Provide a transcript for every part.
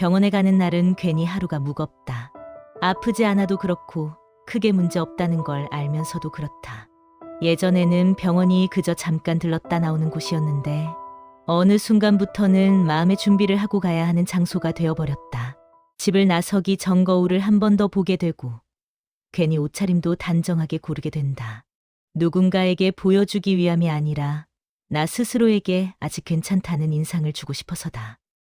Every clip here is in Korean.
병원에 가는 날은 괜히 하루가 무겁다. 아프지 않아도 그렇고 크게 문제 없다는 걸 알면서도 그렇다. 예전에는 병원이 그저 잠깐 들렀다 나오는 곳이었는데 어느 순간부터는 마음의 준비를 하고 가야 하는 장소가 되어버렸다. 집을 나서기 전 거울을 한 번 더 보게 되고 괜히 옷차림도 단정하게 고르게 된다. 누군가에게 보여주기 위함이 아니라 나 스스로에게 아직 괜찮다는 인상을 주고 싶어서다.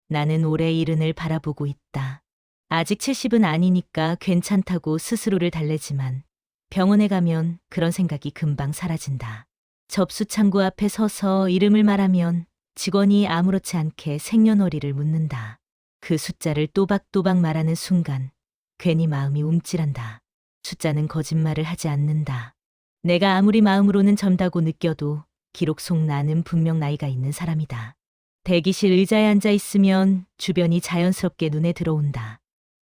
나는 올해 70을 바라보고 있다. 아직 70은 아니니까 괜찮다고 스스로를 달래지만 병원에 가면 그런 생각이 금방 사라진다. 접수 창구 앞에 서서 이름을 말하면 직원이 아무렇지 않게 생년월일을 묻는다. 그 숫자를 또박또박 말하는 순간 괜히 마음이 움찔한다. 숫자는 거짓말을 하지 않는다. 내가 아무리 마음으로는 젊다고 느껴도 기록 속 나는 분명 나이가 있는 사람이다. 대기실 의자에 앉아 있으면 주변이 자연스럽게 눈에 들어온다.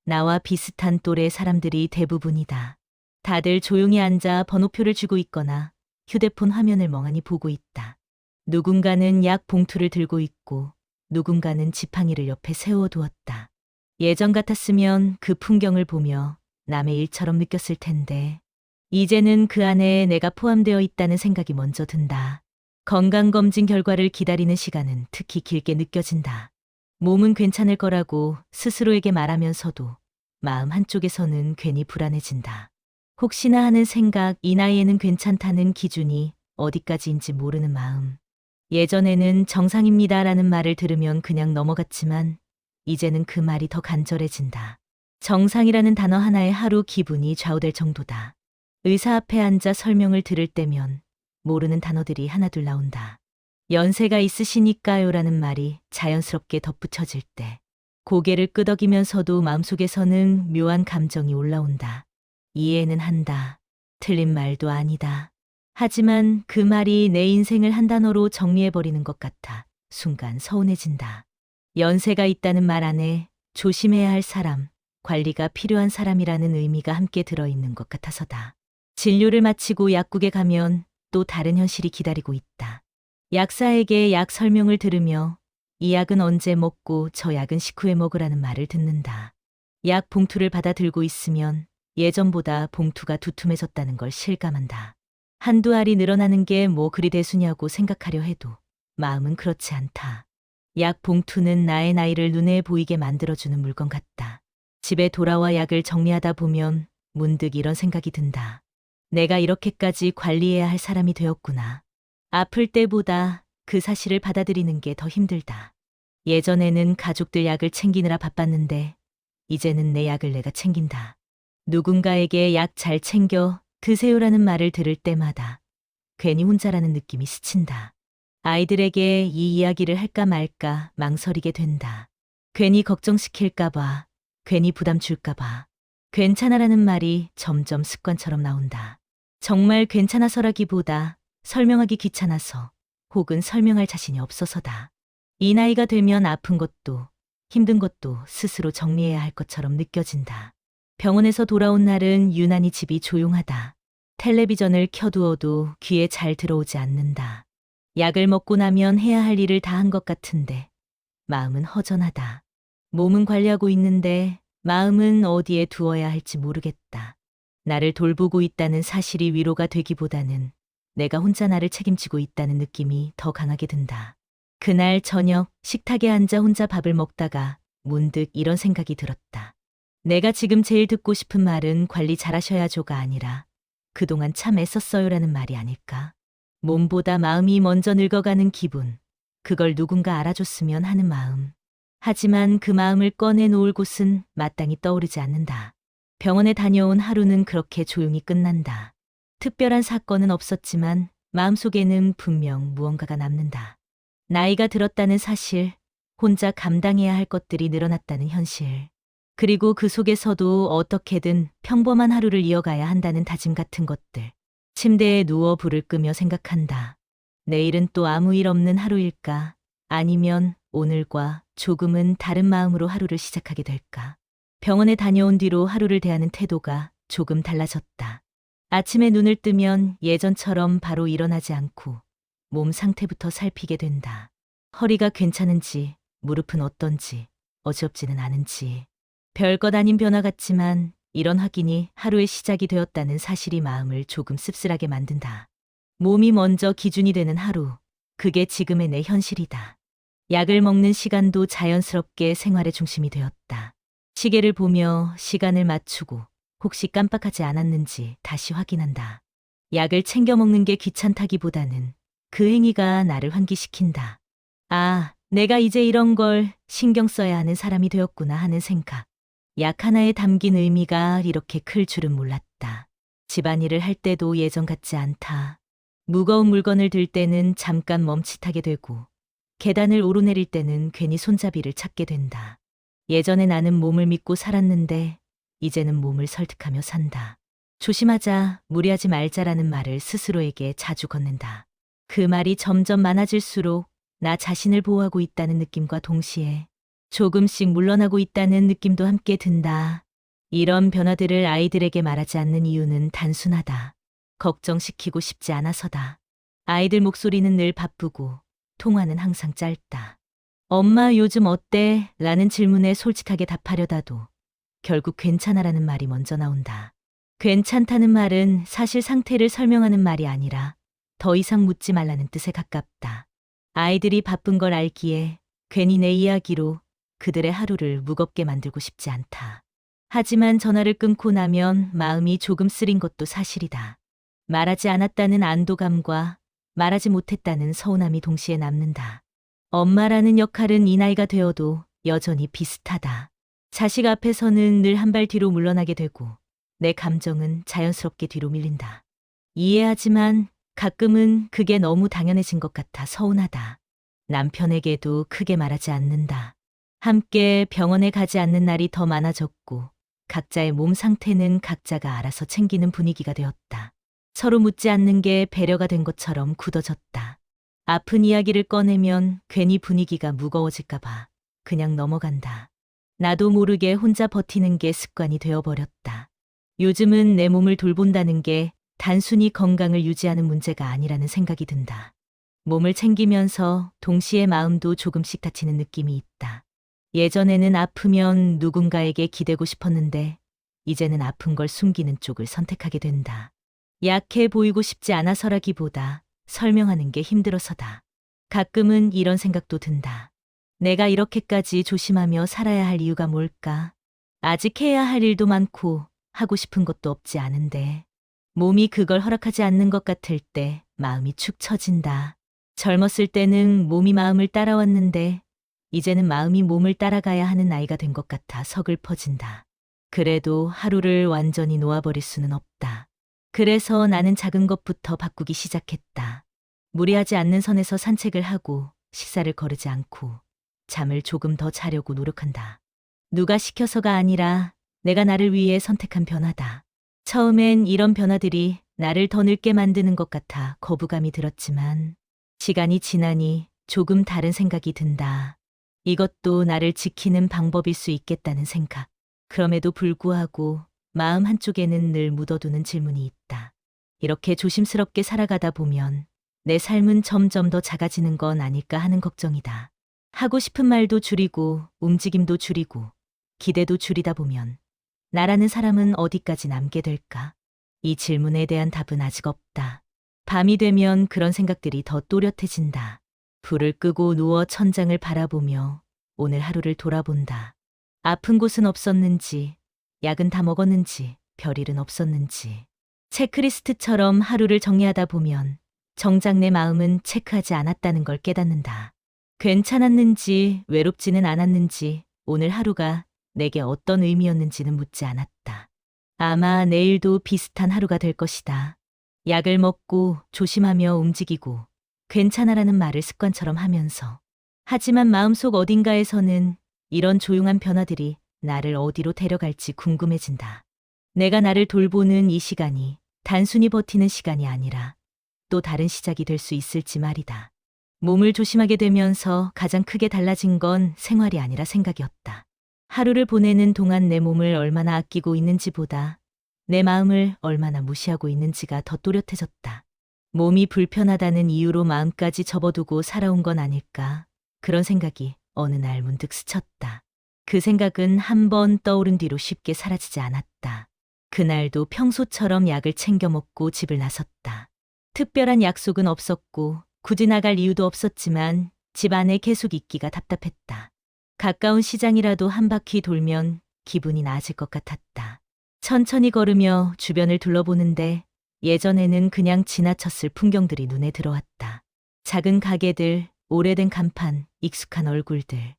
나와 비슷한 또래 사람들이 대부분이다. 다들 조용히 앉아 번호표를 쥐고 있거나 휴대폰 화면을 멍하니 보고 있다. 누군가는 약 봉투를 들고 있고 누군가는 지팡이를 옆에 세워두었다. 예전 같았으면 그 풍경을 보며 남의 일처럼 느꼈을 텐데 이제는 그 안에 내가 포함되어 있다는 생각이 먼저 든다. 건강검진 결과를 기다리는 시간은 특히 길게 느껴진다. 몸은 괜찮을 거라고 스스로에게 말하면서도 마음 한쪽에서는 괜히 불안해진다. 혹시나 하는 생각, 이 나이에는 괜찮다는 기준이 어디까지인지 모르는 마음. 예전에는 정상입니다라는 말을 들으면 그냥 넘어갔지만 이제는 그 말이 더 간절해진다. 정상이라는 단어 하나에 하루 기분이 좌우될 정도다. 의사 앞에 앉아 설명을 들을 때면 모르는 단어들이 하나둘 나온다. 연세가 있으시니까요라는 말이 자연스럽게 덧붙여질 때 고개를 끄덕이면서도 마음속에서는 묘한 감정이 올라온다. 이해는 한다. 틀린 말도 아니다. 하지만 그 말이 내 인생을 한 단어로 정리해버리는 것 같아 순간 서운해진다. 연세가 있다는 말 안에 조심해야 할 사람, 관리가 필요한 사람이라는 의미가 함께 들어있는 것 같아서다. 진료를 마치고 약국에 가면 또 다른 현실이 기다리고 있다. 약사에게 약 설명을 들으며 이 약은 언제 먹고 저 약은 식후에 먹으라는 말을 듣는다. 약 봉투를 받아 들고 있으면 예전보다 봉투가 두툼해졌다는 걸 실감한다. 한두 알이 늘어나는 게 뭐 그리 대수냐고 생각하려 해도 마음은 그렇지 않다. 약 봉투는 나의 나이를 눈에 보이게 만들어주는 물건 같다. 집에 돌아와 약을 정리하다 보면 문득 이런 생각이 든다. 내가 이렇게까지 관리해야 할 사람이 되었구나. 아플 때보다 그 사실을 받아들이는 게 더 힘들다. 예전에는 가족들 약을 챙기느라 바빴는데 이제는 내 약을 내가 챙긴다. 누군가에게 약 잘 챙겨 드세요라는 말을 들을 때마다 괜히 혼자라는 느낌이 스친다. 아이들에게 이 이야기를 할까 말까 망설이게 된다. 괜히 걱정시킬까봐, 괜히 부담 줄까봐. 괜찮아라는 말이 점점 습관처럼 나온다. 정말 괜찮아서라기보다 설명하기 귀찮아서 혹은 설명할 자신이 없어서다. 이 나이가 되면 아픈 것도 힘든 것도 스스로 정리해야 할 것처럼 느껴진다. 병원에서 돌아온 날은 유난히 집이 조용하다. 텔레비전을 켜두어도 귀에 잘 들어오지 않는다. 약을 먹고 나면 해야 할 일을 다 한 것 같은데 마음은 허전하다. 몸은 관리하고 있는데 마음은 어디에 두어야 할지 모르겠다. 나를 돌보고 있다는 사실이 위로가 되기보다는 내가 혼자 나를 책임지고 있다는 느낌이 더 강하게 든다. 그날 저녁 식탁에 앉아 혼자 밥을 먹다가 문득 이런 생각이 들었다. 내가 지금 제일 듣고 싶은 말은 관리 잘하셔야죠가 아니라 그동안 참 애썼어요라는 말이 아닐까. 몸보다 마음이 먼저 늙어가는 기분. 그걸 누군가 알아줬으면 하는 마음. 하지만 그 마음을 꺼내놓을 곳은 마땅히 떠오르지 않는다. 병원에 다녀온 하루는 그렇게 조용히 끝난다. 특별한 사건은 없었지만 마음속에는 분명 무언가가 남는다. 나이가 들었다는 사실, 혼자 감당해야 할 것들이 늘어났다는 현실. 그리고 그 속에서도 어떻게든 평범한 하루를 이어가야 한다는 다짐 같은 것들. 침대에 누워 불을 끄며 생각한다. 내일은 또 아무 일 없는 하루일까? 아니면 오늘과 조금은 다른 마음으로 하루를 시작하게 될까? 병원에 다녀온 뒤로 하루를 대하는 태도가 조금 달라졌다. 아침에 눈을 뜨면 예전처럼 바로 일어나지 않고 몸 상태부터 살피게 된다. 허리가 괜찮은지, 무릎은 어떤지, 어지럽지는 않은지. 별것 아닌 변화 같지만 이런 확인이 하루의 시작이 되었다는 사실이 마음을 조금 씁쓸하게 만든다. 몸이 먼저 기준이 되는 하루. 그게 지금의 내 현실이다. 약을 먹는 시간도 자연스럽게 생활의 중심이 되었다. 시계를 보며 시간을 맞추고 혹시 깜빡하지 않았는지 다시 확인한다. 약을 챙겨 먹는 게 귀찮다기보다는 그 행위가 나를 환기시킨다. 아, 내가 이제 이런 걸 신경 써야 하는 사람이 되었구나 하는 생각. 약 하나에 담긴 의미가 이렇게 클 줄은 몰랐다. 집안일을 할 때도 예전 같지 않다. 무거운 물건을 들 때는 잠깐 멈칫하게 되고 계단을 오르내릴 때는 괜히 손잡이를 찾게 된다. 예전에 나는 몸을 믿고 살았는데 이제는 몸을 설득하며 산다. 조심하자, 무리하지 말자라는 말을 스스로에게 자주 건넨다. 그 말이 점점 많아질수록 나 자신을 보호하고 있다는 느낌과 동시에 조금씩 물러나고 있다는 느낌도 함께 든다. 이런 변화들을 아이들에게 말하지 않는 이유는 단순하다. 걱정시키고 싶지 않아서다. 아이들 목소리는 늘 바쁘고 통화는 항상 짧다. 엄마 요즘 어때? 라는 질문에 솔직하게 답하려다도 결국 괜찮아라는 말이 먼저 나온다. 괜찮다는 말은 사실 상태를 설명하는 말이 아니라 더 이상 묻지 말라는 뜻에 가깝다. 아이들이 바쁜 걸 알기에 괜히 내 이야기로 그들의 하루를 무겁게 만들고 싶지 않다. 하지만 전화를 끊고 나면 마음이 조금 쓰린 것도 사실이다. 말하지 않았다는 안도감과 말하지 못했다는 서운함이 동시에 남는다. 엄마라는 역할은 이 나이가 되어도 여전히 비슷하다. 자식 앞에서는 늘 한 발 뒤로 물러나게 되고 내 감정은 자연스럽게 뒤로 밀린다. 이해하지만 가끔은 그게 너무 당연해진 것 같아 서운하다. 남편에게도 크게 말하지 않는다. 함께 병원에 가지 않는 날이 더 많아졌고 각자의 몸 상태는 각자가 알아서 챙기는 분위기가 되었다. 서로 묻지 않는 게 배려가 된 것처럼 굳어졌다. 아픈 이야기를 꺼내면 괜히 분위기가 무거워질까 봐 그냥 넘어간다. 나도 모르게 혼자 버티는 게 습관이 되어버렸다. 요즘은 내 몸을 돌본다는 게 단순히 건강을 유지하는 문제가 아니라는 생각이 든다. 몸을 챙기면서 동시에 마음도 조금씩 다치는 느낌이 있다. 예전에는 아프면 누군가에게 기대고 싶었는데 이제는 아픈 걸 숨기는 쪽을 선택하게 된다. 약해 보이고 싶지 않아서라기보다 설명하는 게 힘들어서다. 가끔은 이런 생각도 든다. 내가 이렇게까지 조심하며 살아야 할 이유가 뭘까? 아직 해야 할 일도 많고 하고 싶은 것도 없지 않은데 몸이 그걸 허락하지 않는 것 같을 때 마음이 축 처진다. 젊었을 때는 몸이 마음을 따라왔는데 이제는 마음이 몸을 따라가야 하는 나이가 된 것 같아 서글퍼진다. 그래도 하루를 완전히 놓아버릴 수는 없다. 그래서 나는 작은 것부터 바꾸기 시작했다. 무리하지 않는 선에서 산책을 하고 식사를 거르지 않고 잠을 조금 더 자려고 노력한다. 누가 시켜서가 아니라 내가 나를 위해 선택한 변화다. 처음엔 이런 변화들이 나를 더 늙게 만드는 것 같아 거부감이 들었지만 시간이 지나니 조금 다른 생각이 든다. 이것도 나를 지키는 방법일 수 있겠다는 생각. 그럼에도 불구하고 마음 한쪽에는 늘 묻어두는 질문이 있다. 이렇게 조심스럽게 살아가다 보면 내 삶은 점점 더 작아지는 건 아닐까 하는 걱정이다. 하고 싶은 말도 줄이고 움직임도 줄이고 기대도 줄이다 보면 나라는 사람은 어디까지 남게 될까? 이 질문에 대한 답은 아직 없다. 밤이 되면 그런 생각들이 더 또렷해진다. 불을 끄고 누워 천장을 바라보며 오늘 하루를 돌아본다. 아픈 곳은 없었는지, 약은 다 먹었는지, 별일은 없었는지. 체크리스트처럼 하루를 정리하다 보면 정작 내 마음은 체크하지 않았다는 걸 깨닫는다. 괜찮았는지, 외롭지는 않았는지, 오늘 하루가 내게 어떤 의미였는지는 묻지 않았다. 아마 내일도 비슷한 하루가 될 것이다. 약을 먹고 조심하며 움직이고 괜찮아라는 말을 습관처럼 하면서. 하지만 마음속 어딘가에서는 이런 조용한 변화들이 나를 어디로 데려갈지 궁금해진다. 내가 나를 돌보는 이 시간이 단순히 버티는 시간이 아니라 또 다른 시작이 될 수 있을지 말이다. 몸을 조심하게 되면서 가장 크게 달라진 건 생활이 아니라 생각이었다. 하루를 보내는 동안 내 몸을 얼마나 아끼고 있는지보다 내 마음을 얼마나 무시하고 있는지가 더 또렷해졌다. 몸이 불편하다는 이유로 마음까지 접어두고 살아온 건 아닐까. 그런 생각이 어느 날 문득 스쳤다. 그 생각은 한 번 떠오른 뒤로 쉽게 사라지지 않았다. 그날도 평소처럼 약을 챙겨 먹고 집을 나섰다. 특별한 약속은 없었고 굳이 나갈 이유도 없었지만 집 안에 계속 있기가 답답했다. 가까운 시장이라도 한 바퀴 돌면 기분이 나아질 것 같았다. 천천히 걸으며 주변을 둘러보는데 예전에는 그냥 지나쳤을 풍경들이 눈에 들어왔다. 작은 가게들, 오래된 간판, 익숙한 얼굴들.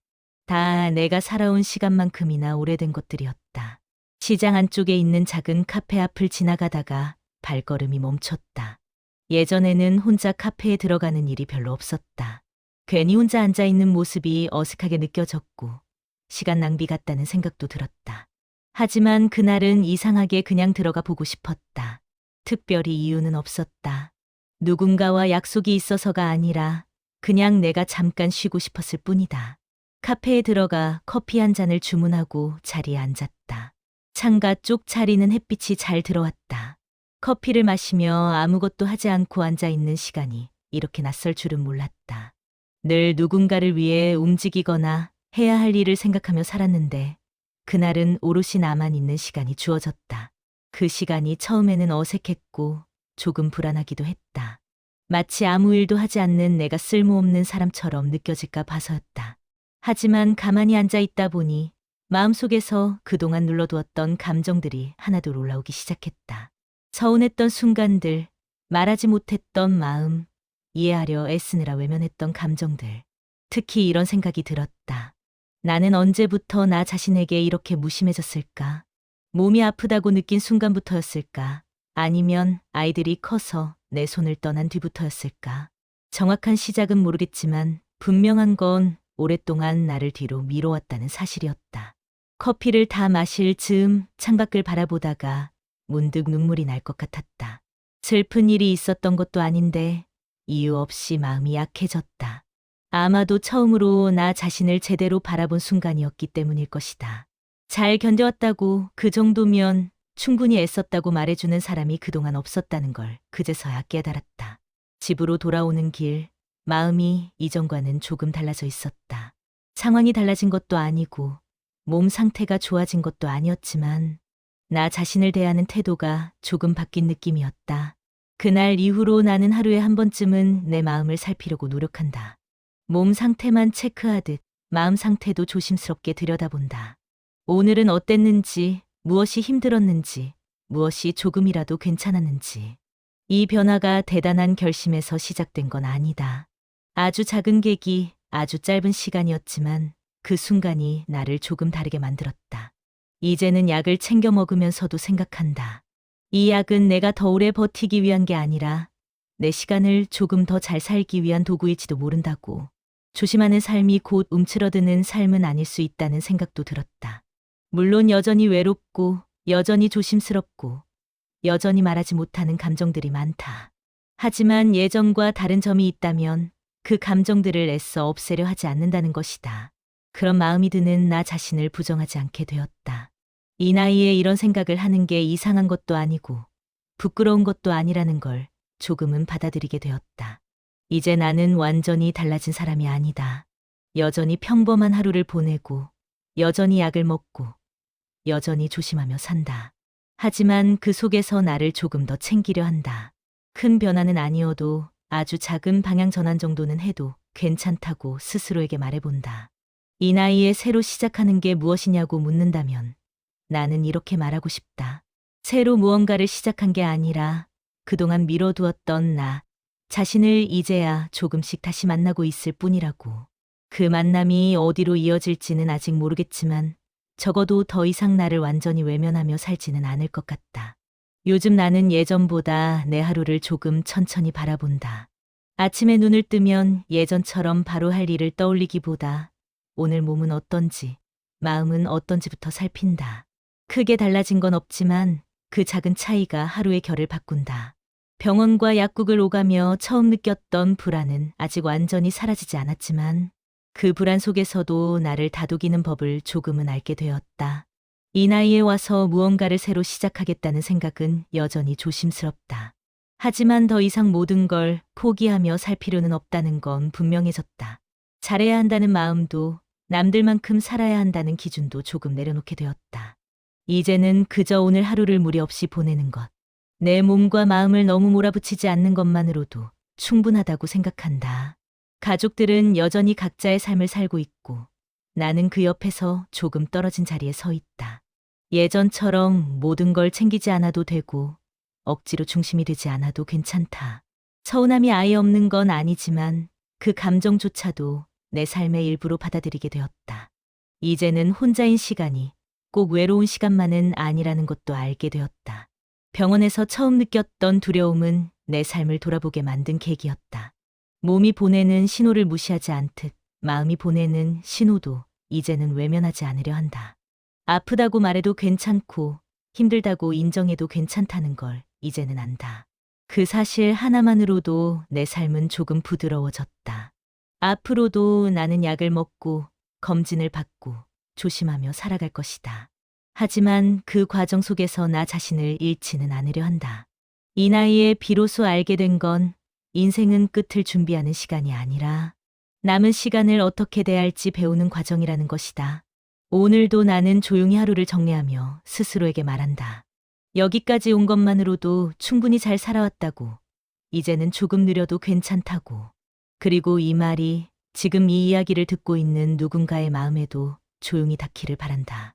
다 내가 살아온 시간만큼이나 오래된 것들이었다. 시장 안쪽에 있는 작은 카페 앞을 지나가다가 발걸음이 멈췄다. 예전에는 혼자 카페에 들어가는 일이 별로 없었다. 괜히 혼자 앉아 있는 모습이 어색하게 느껴졌고 시간 낭비 같다는 생각도 들었다. 하지만 그날은 이상하게 그냥 들어가 보고 싶었다. 특별히 이유는 없었다. 누군가와 약속이 있어서가 아니라 그냥 내가 잠깐 쉬고 싶었을 뿐이다. 카페에 들어가 커피 한 잔을 주문하고 자리에 앉았다. 창가 쪽 차리는 햇빛이 잘 들어왔다. 커피를 마시며 아무것도 하지 않고 앉아 있는 시간이 이렇게 낯설 줄은 몰랐다. 늘 누군가를 위해 움직이거나 해야 할 일을 생각하며 살았는데 그날은 오롯이 나만 있는 시간이 주어졌다. 그 시간이 처음에는 어색했고 조금 불안하기도 했다. 마치 아무 일도 하지 않는 내가 쓸모없는 사람처럼 느껴질까 봐서였다. 하지만 가만히 앉아 있다 보니 마음속에서 그동안 눌러두었던 감정들이 하나둘 올라오기 시작했다. 서운했던 순간들, 말하지 못했던 마음, 이해하려 애쓰느라 외면했던 감정들. 특히 이런 생각이 들었다. 나는 언제부터 나 자신에게 이렇게 무심해졌을까? 몸이 아프다고 느낀 순간부터였을까? 아니면 아이들이 커서 내 손을 떠난 뒤부터였을까? 정확한 시작은 모르겠지만 분명한 건 오랫동안 나를 뒤로 미뤄왔다는 사실이었다. 커피를 다 마실 즈음 창밖을 바라보다가 문득 눈물이 날 것 같았다. 슬픈 일이 있었던 것도 아닌데 이유 없이 마음이 약해졌다. 아마도 처음으로 나 자신을 제대로 바라본 순간이었기 때문일 것이다. 잘 견뎌왔다고 그 정도면 충분히 애썼다고 말해주는 사람이 그동안 없었다는 걸 그제서야 깨달았다. 집으로 돌아오는 길, 마음이 이전과는 조금 달라져 있었다. 상황이 달라진 것도 아니고 몸 상태가 좋아진 것도 아니었지만 나 자신을 대하는 태도가 조금 바뀐 느낌이었다. 그날 이후로 나는 하루에 한 번쯤은 내 마음을 살피려고 노력한다. 몸 상태만 체크하듯 마음 상태도 조심스럽게 들여다본다. 오늘은 어땠는지, 무엇이 힘들었는지, 무엇이 조금이라도 괜찮았는지. 이 변화가 대단한 결심에서 시작된 건 아니다. 아주 작은 계기, 아주 짧은 시간이었지만 그 순간이 나를 조금 다르게 만들었다. 이제는 약을 챙겨 먹으면서도 생각한다. 이 약은 내가 더 오래 버티기 위한 게 아니라 내 시간을 조금 더 잘 살기 위한 도구일지도 모른다고. 조심하는 삶이 곧 움츠러드는 삶은 아닐 수 있다는 생각도 들었다. 물론 여전히 외롭고 여전히 조심스럽고 여전히 말하지 못하는 감정들이 많다. 하지만 예전과 다른 점이 있다면 그 감정들을 애써 없애려 하지 않는다는 것이다. 그런 마음이 드는 나 자신을 부정하지 않게 되었다. 이 나이에 이런 생각을 하는 게 이상한 것도 아니고 부끄러운 것도 아니라는 걸 조금은 받아들이게 되었다. 이제 나는 완전히 달라진 사람이 아니다. 여전히 평범한 하루를 보내고 여전히 약을 먹고 여전히 조심하며 산다. 하지만 그 속에서 나를 조금 더 챙기려 한다. 큰 변화는 아니어도 아주 작은 방향 전환 정도는 해도 괜찮다고 스스로에게 말해본다. 이 나이에 새로 시작하는 게 무엇이냐고 묻는다면 나는 이렇게 말하고 싶다. 새로 무언가를 시작한 게 아니라 그동안 미뤄두었던 나 자신을 이제야 조금씩 다시 만나고 있을 뿐이라고. 그 만남이 어디로 이어질지는 아직 모르겠지만 적어도 더 이상 나를 완전히 외면하며 살지는 않을 것 같다. 요즘 나는 예전보다 내 하루를 조금 천천히 바라본다. 아침에 눈을 뜨면 예전처럼 바로 할 일을 떠올리기보다 오늘 몸은 어떤지, 마음은 어떤지부터 살핀다. 크게 달라진 건 없지만 그 작은 차이가 하루의 결을 바꾼다. 병원과 약국을 오가며 처음 느꼈던 불안은 아직 완전히 사라지지 않았지만 그 불안 속에서도 나를 다독이는 법을 조금은 알게 되었다. 이 나이에 와서 무언가를 새로 시작하겠다는 생각은 여전히 조심스럽다. 하지만 더 이상 모든 걸 포기하며 살 필요는 없다는 건 분명해졌다. 잘해야 한다는 마음도 남들만큼 살아야 한다는 기준도 조금 내려놓게 되었다. 이제는 그저 오늘 하루를 무리 없이 보내는 것. 내 몸과 마음을 너무 몰아붙이지 않는 것만으로도 충분하다고 생각한다. 가족들은 여전히 각자의 삶을 살고 있고 나는 그 옆에서 조금 떨어진 자리에 서 있다. 예전처럼 모든 걸 챙기지 않아도 되고 억지로 중심이 되지 않아도 괜찮다. 서운함이 아예 없는 건 아니지만 그 감정조차도 내 삶의 일부로 받아들이게 되었다. 이제는 혼자인 시간이 꼭 외로운 시간만은 아니라는 것도 알게 되었다. 병원에서 처음 느꼈던 두려움은 내 삶을 돌아보게 만든 계기였다. 몸이 보내는 신호를 무시하지 않듯 마음이 보내는 신호도 이제는 외면하지 않으려 한다. 아프다고 말해도 괜찮고 힘들다고 인정해도 괜찮다는 걸 이제는 안다. 그 사실 하나만으로도 내 삶은 조금 부드러워졌다. 앞으로도 나는 약을 먹고 검진을 받고 조심하며 살아갈 것이다. 하지만 그 과정 속에서 나 자신을 잃지는 않으려 한다. 이 나이에 비로소 알게 된 건 인생은 끝을 준비하는 시간이 아니라 남은 시간을 어떻게 대할지 배우는 과정이라는 것이다. 오늘도 나는 조용히 하루를 정리하며 스스로에게 말한다. 여기까지 온 것만으로도 충분히 잘 살아왔다고. 이제는 조금 느려도 괜찮다고. 그리고 이 말이 지금 이 이야기를 듣고 있는 누군가의 마음에도 조용히 닿기를 바란다.